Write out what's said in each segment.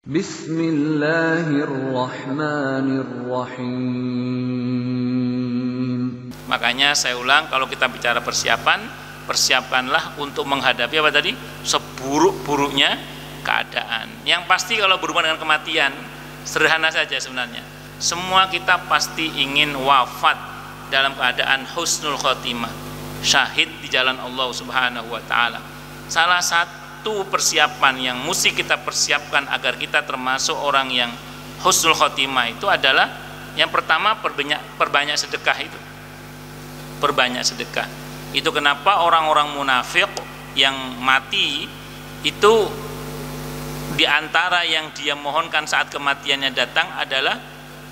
Bismillahirrahmanirrahim. Makanya saya ulang, kalau kita bicara persiapan, persiapkanlah untuk menghadapi apa tadi? Seburuk-buruknya keadaan. Yang pasti kalau berhubungan dengan kematian, sederhana saja sebenarnya. Semua kita pasti ingin wafat dalam keadaan husnul khotimah, syahid di jalan Allah Subhanahu wa taala. Salah satu persiapan yang mesti kita persiapkan agar kita termasuk orang yang husnul khotimah itu adalah yang pertama perbanyak sedekah itu. Perbanyak sedekah. Itu kenapa orang-orang munafik yang mati itu di antara yang dia mohonkan saat kematiannya datang adalah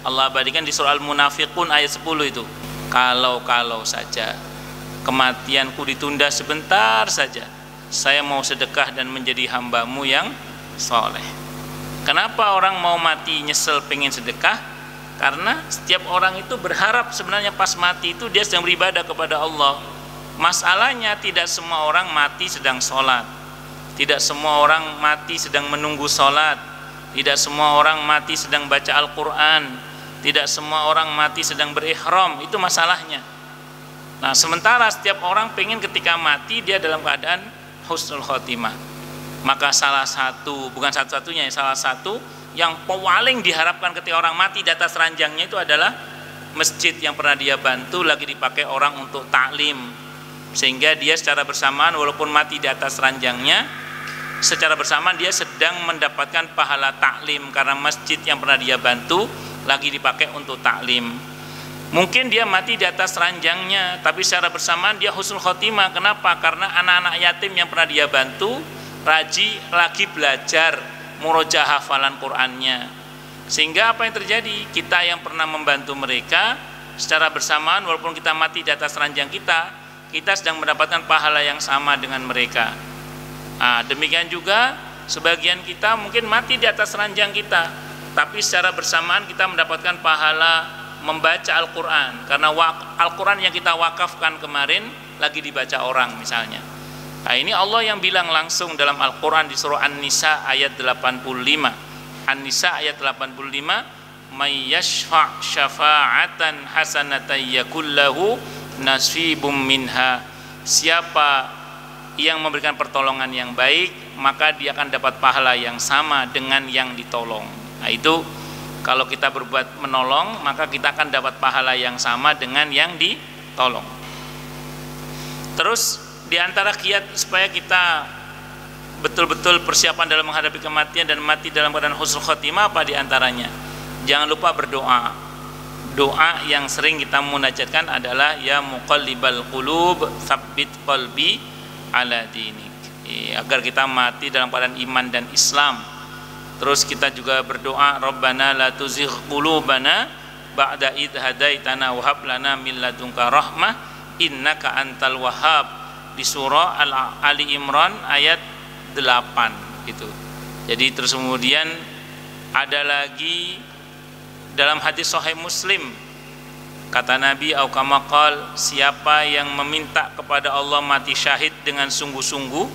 Allah abadikan di surah Al-Munafiqun ayat 10 itu. Kalau saja kematianku ditunda sebentar saja, saya mau sedekah dan menjadi hambamu yang soleh. Kenapa orang mau mati nyesel pengen sedekah? Karena setiap orang itu berharap sebenarnya pas mati itu dia sedang beribadah kepada Allah. Masalahnya tidak semua orang mati sedang sholat, tidak semua orang mati sedang menunggu sholat, tidak semua orang mati sedang baca Al-Quran, tidak semua orang mati sedang berihram. Itu masalahnya. Nah, sementara setiap orang pengen ketika mati dia dalam keadaan husnul khotimah. Maka salah satu, bukan satu-satunya, salah satu yang paling diharapkan ketika orang mati di atas ranjangnya itu adalah masjid yang pernah dia bantu lagi dipakai orang untuk taklim, sehingga dia secara bersamaan walaupun mati di atas ranjangnya, secara bersamaan dia sedang mendapatkan pahala taklim karena masjid yang pernah dia bantu lagi dipakai untuk taklim. Mungkin dia mati di atas ranjangnya, tapi secara bersamaan dia husnul khotimah. Kenapa? Karena anak-anak yatim yang pernah dia bantu lagi belajar murojaah hafalan Qur'annya. Sehingga apa yang terjadi? Kita yang pernah membantu mereka secara bersamaan walaupun kita mati di atas ranjang kita sedang mendapatkan pahala yang sama dengan mereka. Demikian juga sebagian kita mungkin mati di atas ranjang kita, tapi secara bersamaan kita mendapatkan pahala membaca Al-Quran karena Al-Quran yang kita wakafkan kemarin lagi dibaca orang misalnya. Nah, ini Allah yang bilang langsung dalam Al-Quran di surah An-Nisa ayat 85. An-Nisa ayat 85, may yashfa' syafa'atan hasanatan yakul lahu nasibum minha. Siapa yang memberikan pertolongan yang baik, maka dia akan dapat pahala yang sama dengan yang ditolong. Nah, itu kalau kita berbuat menolong, maka kita akan dapat pahala yang sama dengan yang ditolong. Terus di antara kiat supaya kita betul-betul persiapan dalam menghadapi kematian dan mati dalam keadaan husnul khotimah, apa di antaranya? Jangan lupa berdoa. Doa yang sering kita munajatkan adalah ya muqallibal qulub tsabbit qalbi ala dinik, agar kita mati dalam keadaan iman dan Islam. Terus kita juga berdoa Rabbana la tuzigh qulubana ba'da id hadaitana wa hab lana min ladunka rahmah innaka antal wahhab, di surah Ali Imran ayat 8 gitu. Jadi terus kemudian ada lagi dalam hadis sahih Muslim, kata Nabi au kama qala, siapa yang meminta kepada Allah mati syahid dengan sungguh-sungguh,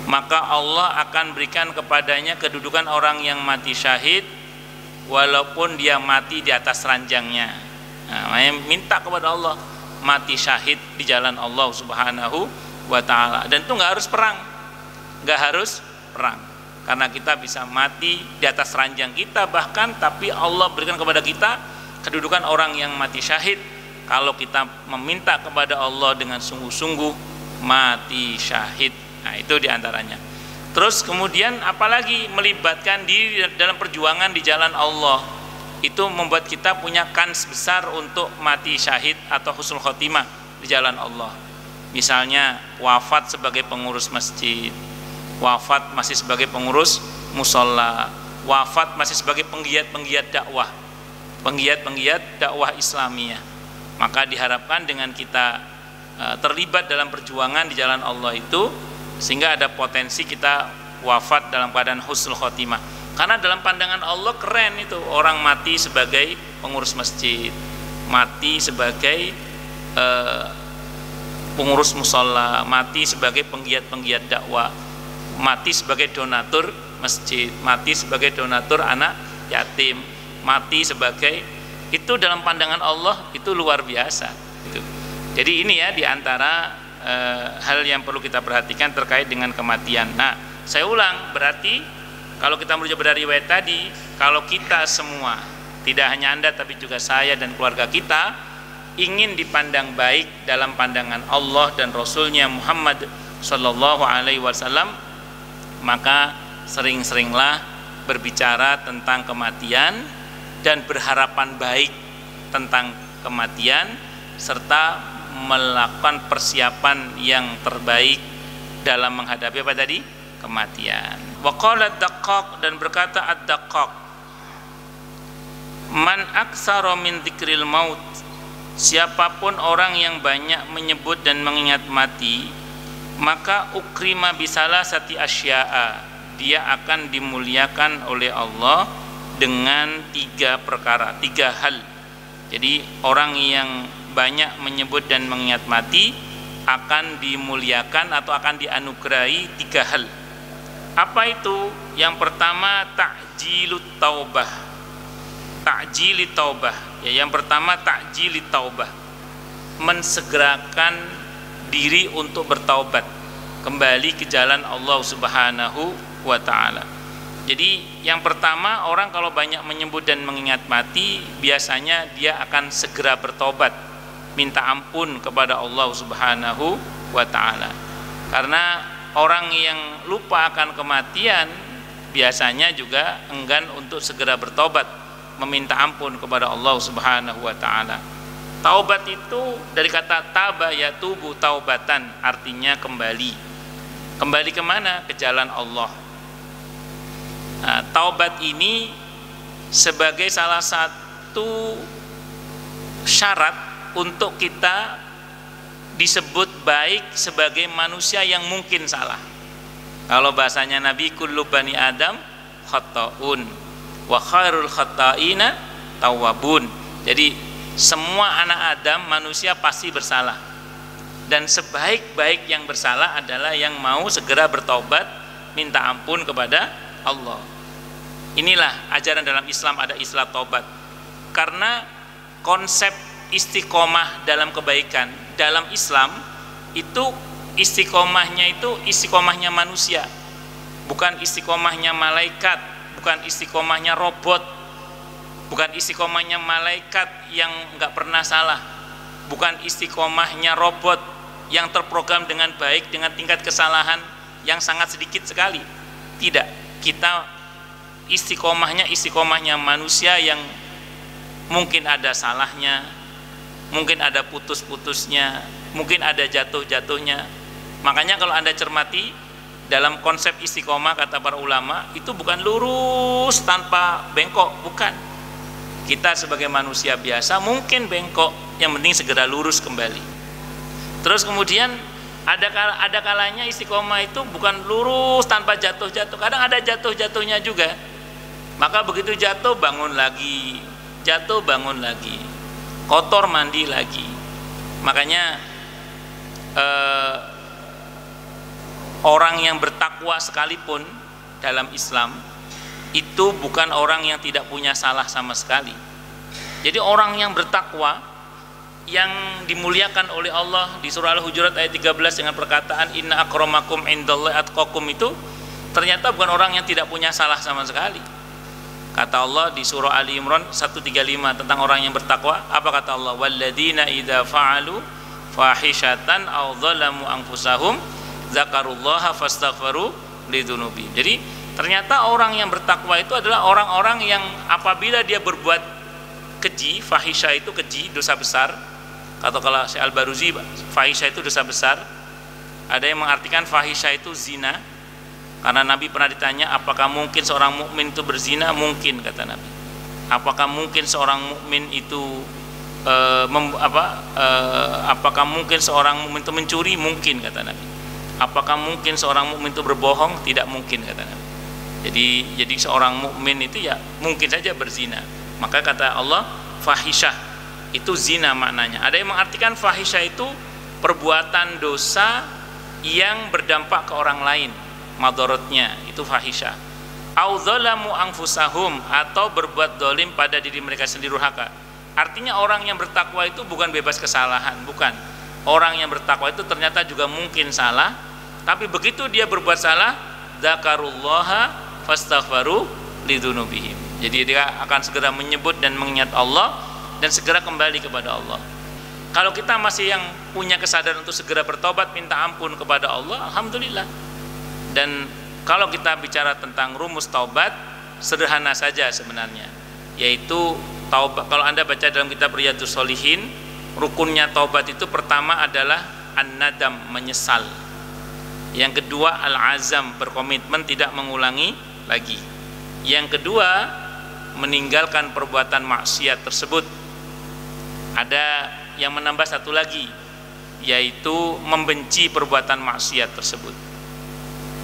maka Allah akan berikan kepadanya kedudukan orang yang mati syahid walaupun dia mati di atas ranjangnya. Nah, minta kepada Allah mati syahid di jalan Allah Subhanahu wa taala. Dan itu nggak harus perang, karena kita bisa mati di atas ranjang kita bahkan, tapi Allah berikan kepada kita kedudukan orang yang mati syahid kalau kita meminta kepada Allah dengan sungguh-sungguh mati syahid. Nah, itu diantaranya. Terus kemudian apalagi melibatkan diri dalam perjuangan di jalan Allah, itu membuat kita punya kans besar untuk mati syahid atau husnul khotimah di jalan Allah. Misalnya wafat sebagai pengurus masjid, wafat masih sebagai pengurus musola, wafat masih sebagai penggiat dakwah, penggiat dakwah Islamiyah. Maka diharapkan dengan kita terlibat dalam perjuangan di jalan Allah itu, sehingga ada potensi kita wafat dalam keadaan husnul khotimah. Karena dalam pandangan Allah keren itu orang mati sebagai pengurus masjid, mati sebagai pengurus musola, mati sebagai penggiat dakwah, mati sebagai donatur masjid, mati sebagai donatur anak yatim, mati sebagai, itu dalam pandangan Allah itu luar biasa gitu. Jadi ini ya diantara hal yang perlu kita perhatikan terkait dengan kematian. Nah, saya ulang, berarti kalau kita merujuk dari riwayat tadi, kalau kita semua, tidak hanya Anda tapi juga saya dan keluarga kita, ingin dipandang baik dalam pandangan Allah dan Rasulnya Muhammad Sallallahu Alaihi Wasallam, maka sering-seringlah berbicara tentang kematian dan berharapan baik tentang kematian, serta melakukan persiapan yang terbaik dalam menghadapi apa tadi? Kematian. Wa qala ad-daqqaq, dan berkata ad-daqqaq, man aktsara min dzikril maut, siapapun orang yang banyak menyebut dan mengingat mati, maka ukrima bisalah sati asya'a, dia akan dimuliakan oleh Allah dengan 3 perkara, 3 hal. Jadi orang yang banyak menyebut dan mengingat mati akan dimuliakan atau akan dianugerahi 3 hal. Apa itu? Yang pertama ta'jilut taubah. Ta'jilit taubah. Ya, yang pertama ta'jilit taubah. Mensegerakan diri untuk bertaubat, kembali ke jalan Allah Subhanahu wa taala. Jadi yang pertama, orang kalau banyak menyebut dan mengingat mati, biasanya dia akan segera bertobat, minta ampun kepada Allah Subhanahu wa taala. Karena orang yang lupa akan kematian biasanya juga enggan untuk segera bertobat, meminta ampun kepada Allah Subhanahu wa taala. Taubat itu dari kata taba yatubu taubatan, artinya kembali. Kembali kemana? Ke jalan Allah. Nah, taubat ini sebagai salah satu syarat untuk kita disebut baik sebagai manusia yang mungkin salah. Kalau bahasanya Nabi, kullu bani Adam khata'un wa khairul khata'ina tawwabun. Jadi semua anak Adam manusia pasti bersalah, dan sebaik-baik yang bersalah adalah yang mau segera bertaubat, minta ampun kepada Allah. Inilah ajaran dalam Islam, ada istilah taubat. Karena konsep istiqomah dalam kebaikan dalam Islam itu, istiqomahnya itu istiqomahnya manusia, bukan istiqomahnya malaikat, bukan istiqomahnya robot, bukan istiqomahnya malaikat yang nggak pernah salah, bukan istiqomahnya robot yang terprogram dengan baik dengan tingkat kesalahan yang sangat sedikit sekali. Tidak, kita istiqomahnya manusia yang mungkin ada salahnya, mungkin ada putus-putusnya, mungkin ada jatuh-jatuhnya. Makanya kalau Anda cermati dalam konsep istiqomah, kata para ulama, itu bukan lurus tanpa bengkok, bukan. Kita sebagai manusia biasa mungkin bengkok, yang penting segera lurus kembali. Terus kemudian ada kalanya istiqomah itu bukan lurus tanpa jatuh-jatuh, kadang ada jatuh-jatuhnya juga. Maka begitu jatuh bangun lagi, jatuh bangun lagi, kotor mandi lagi. Makanya orang yang bertakwa sekalipun dalam Islam itu bukan orang yang tidak punya salah sama sekali. Jadi orang yang bertakwa, yang dimuliakan oleh Allah di surah Al-Hujurat ayat 13 dengan perkataan inna akramakum indallahi atqakum, itu ternyata bukan orang yang tidak punya salah sama sekali. Kata Allah di surah Ali Imran 135 tentang orang yang bertakwa, apa kata Allah? Walladzina idza fa'alu fahishatan aw dzalamu anfusahum zakarullaha fastaghfaru lidzunubihim. Jadi ternyata orang yang bertakwa itu adalah orang-orang yang apabila dia berbuat keji, fahisha itu keji, dosa besar. Atau kalau Syekh Al-Baruzi, fahisha itu dosa besar. Ada yang mengartikan fahisha itu zina, karena Nabi pernah ditanya, apakah mungkin seorang mukmin itu berzina? Mungkin, kata Nabi. Apakah mungkin seorang mukmin itu apakah mungkin seorang mukmin itu mencuri? Mungkin, kata Nabi. Apakah mungkin seorang mukmin itu berbohong? Tidak mungkin, kata Nabi. Jadi seorang mukmin itu ya mungkin saja berzina. Maka kata Allah, fahisyah itu zina maknanya. Ada yang mengartikan fahisyah itu perbuatan dosa yang berdampak ke orang lain, madorotnya itu fahisyah. au dzalamu anfusahum, atau berbuat dolim pada diri mereka sendiri, durhaka. Artinya orang yang bertakwa itu bukan bebas kesalahan, bukan. Orang yang bertakwa itu ternyata juga mungkin salah, tapi begitu dia berbuat salah, dzakarullaha fastaghfaru lidzunubihim. Jadi dia akan segera menyebut dan mengingat Allah dan segera kembali kepada Allah. Kalau kita masih yang punya kesadaran untuk segera bertobat, minta ampun kepada Allah, alhamdulillah. Dan kalau kita bicara tentang rumus taubat, sederhana saja sebenarnya, yaitu taubat. Kalau Anda baca dalam kitab Riyadhus Shalihin, rukunnya taubat itu pertama adalah an-nadam, menyesal. Yang kedua al-azam, berkomitmen tidak mengulangi lagi. Yang kedua, meninggalkan perbuatan maksiat tersebut. Ada yang menambah satu lagi, yaitu membenci perbuatan maksiat tersebut.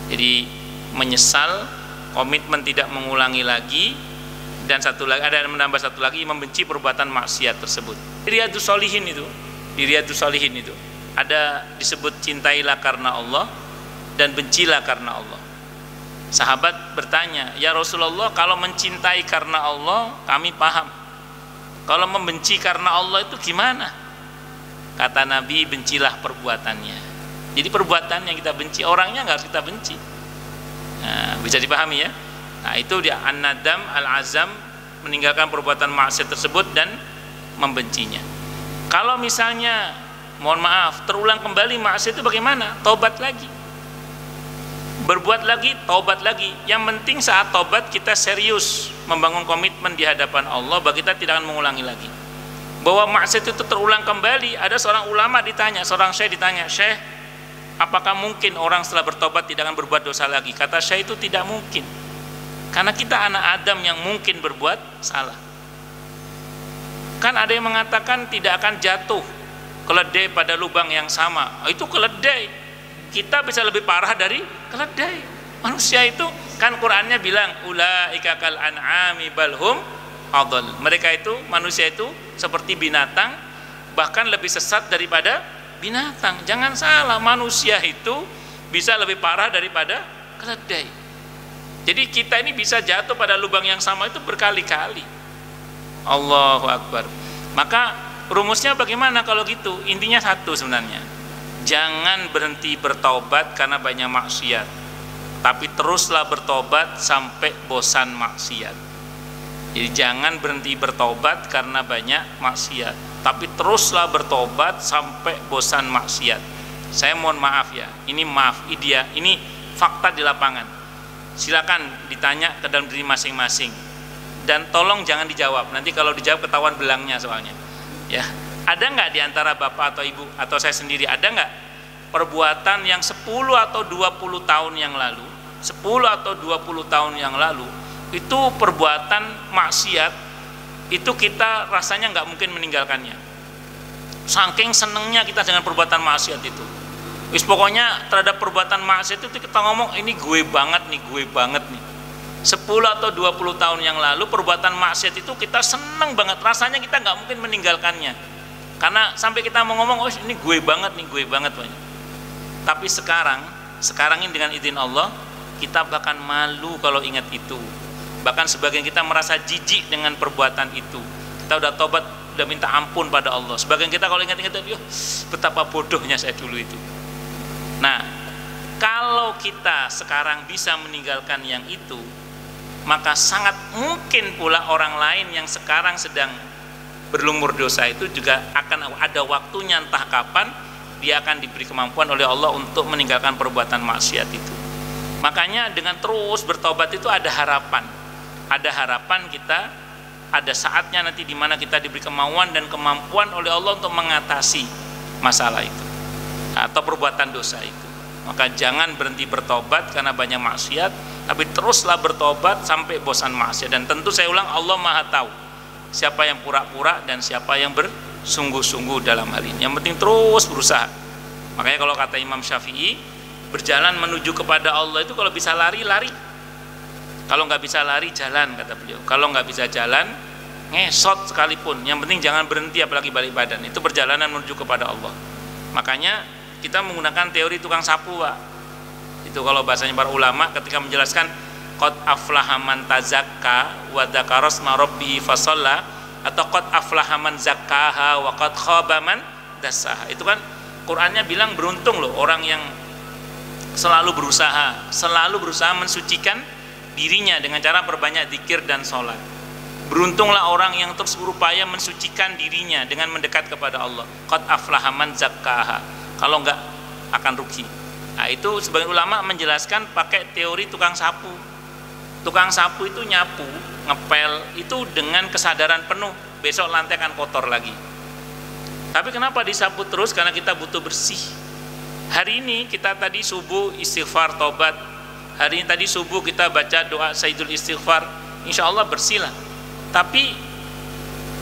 Jadi menyesal, komitmen tidak mengulangi lagi, dan satu lagi, ada yang menambah satu lagi, membenci perbuatan maksiat tersebut. Di Riyadhus Shalihin itu ada disebut cintailah karena Allah dan bencilah karena Allah. Sahabat bertanya, ya Rasulullah, kalau mencintai karena Allah kami paham, kalau membenci karena Allah itu gimana? Kata Nabi, bencilah perbuatannya. Jadi perbuatan yang kita benci, orangnya nggak harus kita benci. Nah, bisa dipahami ya? Nah, itu dia an-nadam, al-azam, meninggalkan perbuatan maksiat tersebut dan membencinya. Kalau misalnya, mohon maaf, terulang kembali maksiat itu bagaimana? Tobat lagi, berbuat lagi, tobat lagi. Yang penting saat tobat kita serius membangun komitmen di hadapan Allah bahwa kita tidak akan mengulangi lagi. Bahwa maksiat itu terulang kembali. Ada seorang ulama ditanya, seorang syekh ditanya, "Syekh, apakah mungkin orang setelah bertobat tidak akan berbuat dosa lagi?" Kata syekh, itu tidak mungkin. Karena kita anak Adam yang mungkin berbuat salah. Kan ada yang mengatakan tidak akan jatuh keledai pada lubang yang sama. Itu keledai. Kita bisa lebih parah dari keledai. Manusia itu kan Qur'annya bilang ulaika kal an'ami balhum adall. Mereka itu, manusia itu seperti binatang, bahkan lebih sesat daripada binatang. Jangan salah, manusia itu bisa lebih parah daripada keledai. Jadi kita ini bisa jatuh pada lubang yang sama itu berkali-kali. Allahu Akbar. Maka rumusnya bagaimana kalau gitu? Intinya satu sebenarnya. Jangan berhenti bertaubat karena banyak maksiat, tapi teruslah bertobat sampai bosan maksiat. Jadi jangan berhenti bertobat karena banyak maksiat, tapi teruslah bertobat sampai bosan maksiat. Saya mohon maaf ya, ini maaf, ini fakta di lapangan. Silakan ditanya ke dalam diri masing-masing, dan tolong jangan dijawab. Nanti kalau dijawab ketahuan belangnya soalnya. Ya, ada nggak di antara bapak atau ibu atau saya sendiri, ada nggak perbuatan yang 10 atau 20 tahun yang lalu, 10 atau 20 tahun yang lalu itu perbuatan maksiat, itu kita rasanya nggak mungkin meninggalkannya. Saking senengnya kita dengan perbuatan maksiat itu. Wis pokoknya terhadap perbuatan maksiat itu kita ngomong ini gue banget nih, gue banget nih. 10 atau 20 tahun yang lalu perbuatan maksiat itu kita seneng banget, rasanya kita nggak mungkin meninggalkannya. Karena sampai kita mau ngomong, oh ini gue banget nih, gue banget banyak. Tapi sekarang ini dengan izin Allah, kita bahkan malu kalau ingat itu. Bahkan sebagian kita merasa jijik dengan perbuatan itu. Kita udah tobat, udah minta ampun pada Allah. Sebagian kita kalau ingat-ingat, betapa bodohnya saya dulu itu. Nah, kalau kita sekarang bisa meninggalkan yang itu, maka sangat mungkin pula orang lain yang sekarang sedang berlumur dosa itu juga akan ada waktunya, entah kapan dia akan diberi kemampuan oleh Allah untuk meninggalkan perbuatan maksiat itu. Makanya dengan terus bertobat itu ada harapan. Ada harapan kita, ada saatnya nanti di mana kita diberi kemauan dan kemampuan oleh Allah untuk mengatasi masalah itu atau perbuatan dosa itu. Maka jangan berhenti bertobat karena banyak maksiat, tapi teruslah bertobat sampai bosan maksiat. Dan tentu saya ulang, Allah Maha tahu siapa yang pura-pura dan siapa yang bersungguh-sungguh dalam hal ini. Yang penting terus berusaha. Makanya kalau kata Imam Syafi'i, berjalan menuju kepada Allah itu kalau bisa lari, lari. Kalau nggak bisa lari, jalan, kata beliau. Kalau nggak bisa jalan, ngesot sekalipun. Yang penting jangan berhenti, apalagi balik badan. Itu perjalanan menuju kepada Allah. Makanya kita menggunakan teori tukang sapu, Pak. Itu kalau bahasanya para ulama ketika menjelaskan qad aflaha man tazakka wa dzakara asma rabbih fasalla, atau qad aflaha man zakkaha wa qad khaba man dassaha. Itu kan Qur'annya bilang beruntung loh orang yang selalu berusaha mensucikan dirinya dengan cara perbanyak zikir dan sholat. Beruntunglah orang yang terus berupaya mensucikan dirinya dengan mendekat kepada Allah. Qad aflaha man zakkaha. Kalau enggak akan rugi. Nah, itu sebagian ulama menjelaskan pakai teori tukang sapu. Tukang sapu itu nyapu, ngepel itu dengan kesadaran penuh, besok lantai akan kotor lagi. Tapi kenapa disapu terus? Karena kita butuh bersih. Hari ini kita tadi subuh istighfar tobat, hari ini tadi subuh kita baca doa Sayyidul Istighfar, insya Allah bersih lah. Tapi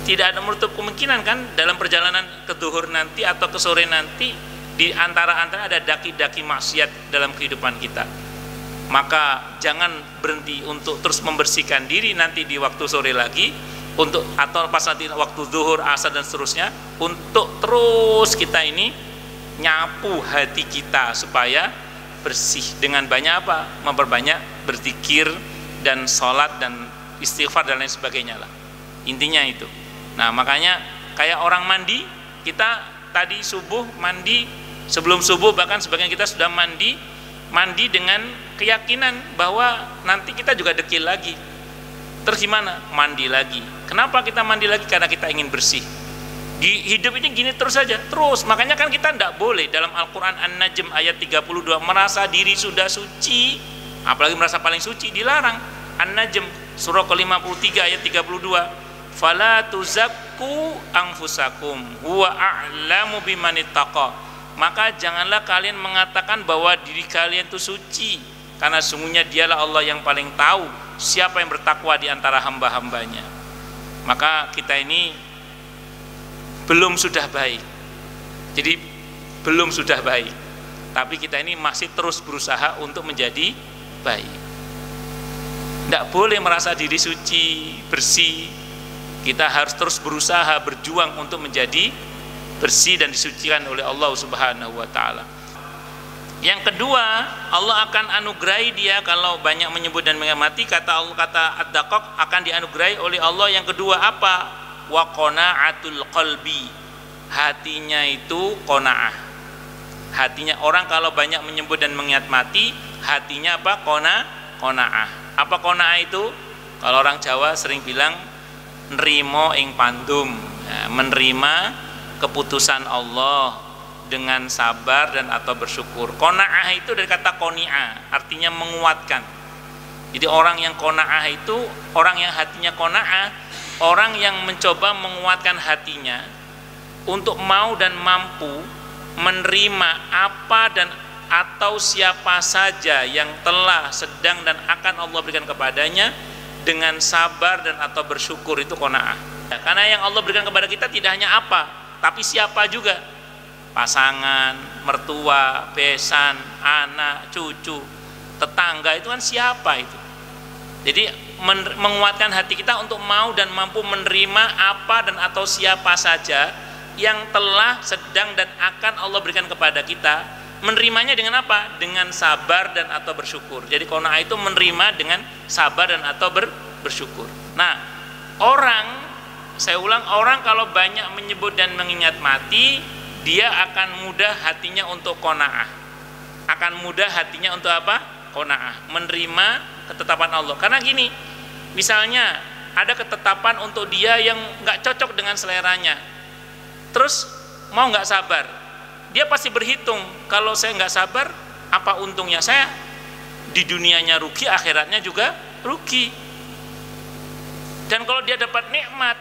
tidak ada menutup kemungkinan kan dalam perjalanan ke zuhur nanti atau ke sore nanti di antara ada daki-daki maksiat dalam kehidupan kita. Maka jangan berhenti untuk terus membersihkan diri nanti di waktu sore lagi, untuk atau pas nanti waktu zuhur, asar dan seterusnya, untuk terus kita ini nyapu hati kita supaya bersih dengan banyak apa? Memperbanyak berzikir dan sholat dan istighfar dan lain sebagainya lah. Intinya itu. Nah, makanya kayak orang mandi, kita tadi subuh mandi, sebelum subuh bahkan sebagian kita sudah mandi dengan keyakinan bahwa nanti kita juga dekil lagi. Terus gimana? Mandi lagi. Kenapa kita mandi lagi? Karena kita ingin bersih. Di hidup ini gini terus saja, terus. Makanya kan kita tidak boleh dalam Al-Quran An-Najm ayat 32 merasa diri sudah suci, apalagi merasa paling suci, dilarang. An-Najm surah ke-53 ayat 32, fala tuzakku anfusakum huwa a'lamu bimanittaqa. Maka janganlah kalian mengatakan bahwa diri kalian itu suci, karena sungguhnya dialah Allah yang paling tahu siapa yang bertakwa di antara hamba-hambanya. Maka kita ini belum sudah baik, jadi belum sudah baik, tapi kita ini masih terus berusaha untuk menjadi baik. Tidak boleh merasa diri suci, bersih. Kita harus terus berusaha, berjuang untuk menjadi bersih dan disucikan oleh Allah Subhanahu wa ta'ala. Yang kedua, Allah akan anugerahi dia kalau banyak menyebut dan mengamati. Kata Ad-Daqaq akan dianugerahi oleh Allah. Yang kedua apa? Wa qana'atul qalbi. Hatinya itu qanaah. Hatinya orang kalau banyak menyebut dan mengingat mati, hatinya apa? Qanaah. Apa qanaah itu? Kalau orang Jawa sering bilang nrimo ing pandum. Nah, menerima keputusan Allah dengan sabar dan atau bersyukur. Qanaah itu dari kata qani'ah, artinya menguatkan. Jadi orang yang qanaah itu orang yang hatinya qanaah, orang yang mencoba menguatkan hatinya untuk mau dan mampu menerima apa dan atau siapa saja yang telah, sedang dan akan Allah berikan kepadanya dengan sabar dan atau bersyukur. Itu qanaah. Karena yang Allah berikan kepada kita tidak hanya apa, tapi siapa juga. Pasangan, mertua, besan, anak, cucu, tetangga, itu kan siapa itu. Jadi menguatkan hati kita untuk mau dan mampu menerima apa dan atau siapa saja yang telah, sedang dan akan Allah berikan kepada kita. Menerimanya dengan apa? Dengan sabar dan atau bersyukur. Jadi qanaah itu menerima dengan sabar dan atau bersyukur. Nah, saya ulang, orang kalau banyak menyebut dan mengingat mati, dia akan mudah hatinya untuk qanaah. Akan mudah hatinya untuk apa? Qanaah, menerima ketetapan Allah. Karena gini, misalnya ada ketetapan untuk dia yang nggak cocok dengan seleranya, terus mau nggak sabar, dia pasti berhitung, kalau saya nggak sabar, apa untungnya saya? Di dunianya rugi, akhiratnya juga rugi. Dan kalau dia dapat nikmat,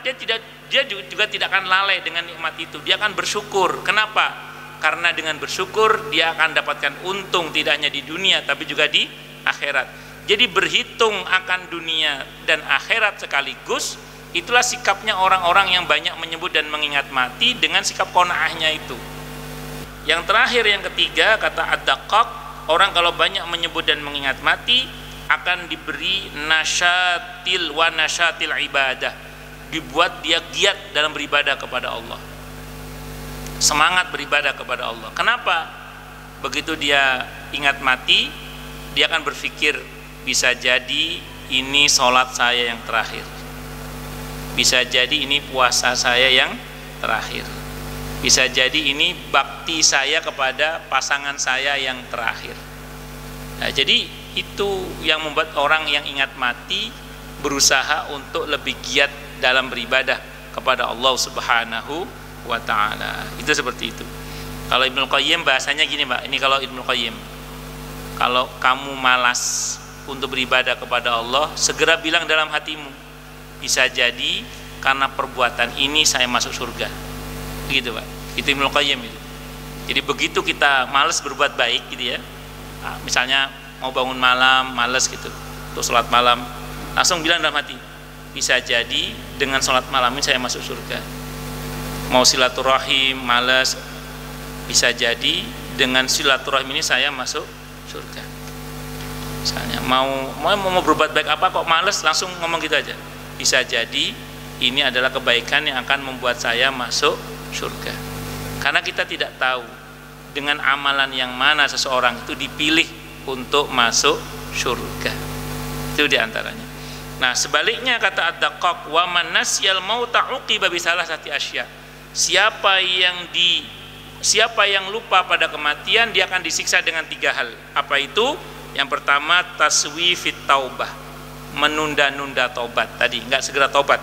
dia juga tidak akan lalai dengan nikmat itu. Dia akan bersyukur. Kenapa? Karena dengan bersyukur dia akan dapatkan untung tidak hanya di dunia tapi juga di akhirat. Jadi berhitung akan dunia dan akhirat sekaligus, itulah sikapnya orang-orang yang banyak menyebut dan mengingat mati dengan sikap qanaahnya itu. Yang terakhir, yang ketiga, kata Ad-Daqaq, orang kalau banyak menyebut dan mengingat mati akan diberi nasyatil wa nasyatil ibadah, dibuat dia giat dalam beribadah kepada Allah, semangat beribadah kepada Allah. Kenapa? Begitu dia ingat mati, dia akan berpikir bisa jadi ini sholat saya yang terakhir, bisa jadi ini puasa saya yang terakhir, bisa jadi ini bakti saya kepada pasangan saya yang terakhir. Nah, jadi itu yang membuat orang yang ingat mati berusaha untuk lebih giat dalam beribadah kepada Allah Subhanahu wa ta'ala. Itu seperti itu. Kalau Ibnu Qayyim bahasanya gini, Pak. Ini kalau Ibnu Qayyim, kalau kamu malas untuk beribadah kepada Allah, segera bilang dalam hatimu, bisa jadi karena perbuatan ini saya masuk surga. Begitu, Pak. Itu Ibnu Qayyim itu. Jadi begitu kita malas berbuat baik gitu ya. Nah, misalnya mau bangun malam, malas gitu, untuk sholat malam, langsung bilang dalam hati, bisa jadi dengan sholat malam ini saya masuk surga. Mau silaturahim, malas, bisa jadi dengan silaturahim ini saya masuk surga. Misalnya mau berbuat baik apa kok malas, langsung ngomong gitu aja, bisa jadi ini adalah kebaikan yang akan membuat saya masuk surga. Karena kita tidak tahu dengan amalan yang mana seseorang itu dipilih untuk masuk surga. Itu diantaranya. Nah, sebaliknya kata Ad-Daqqaq, wa man nasyal mauta uqiba bi salasati asya. Siapa yang lupa pada kematian, dia akan disiksa dengan 3 hal. Apa itu? Yang pertama, taswifit taubah, menunda-nunda taubat. Tadi enggak segera taubat.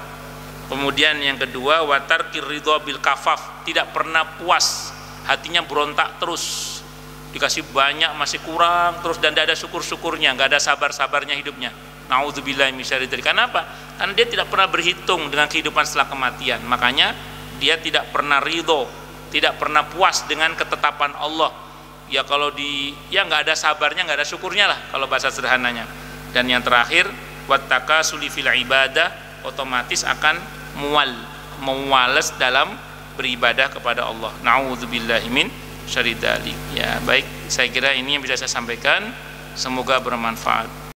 Kemudian yang kedua, wa tarkir ridha bil kafaf, tidak pernah puas, hatinya berontak terus. Dikasih banyak masih kurang terus, dan tidak ada syukur-syukurnya, nggak ada sabar-sabarnya hidupnya. Nauzubillahi minasyarri dzalik. Kenapa? Karena dia tidak pernah berhitung dengan kehidupan setelah kematian. Makanya dia tidak pernah ridho, tidak pernah puas dengan ketetapan Allah. Ya kalau nggak ada sabarnya, nggak ada syukurnya lah kalau bahasa sederhananya. Dan yang terakhir, wattakasuli fil ibadah, otomatis akan muwales dalam beribadah kepada Allah. Nauzubillahi min syarri dzalik. Ya, baik, saya kira ini yang bisa saya sampaikan. Semoga bermanfaat.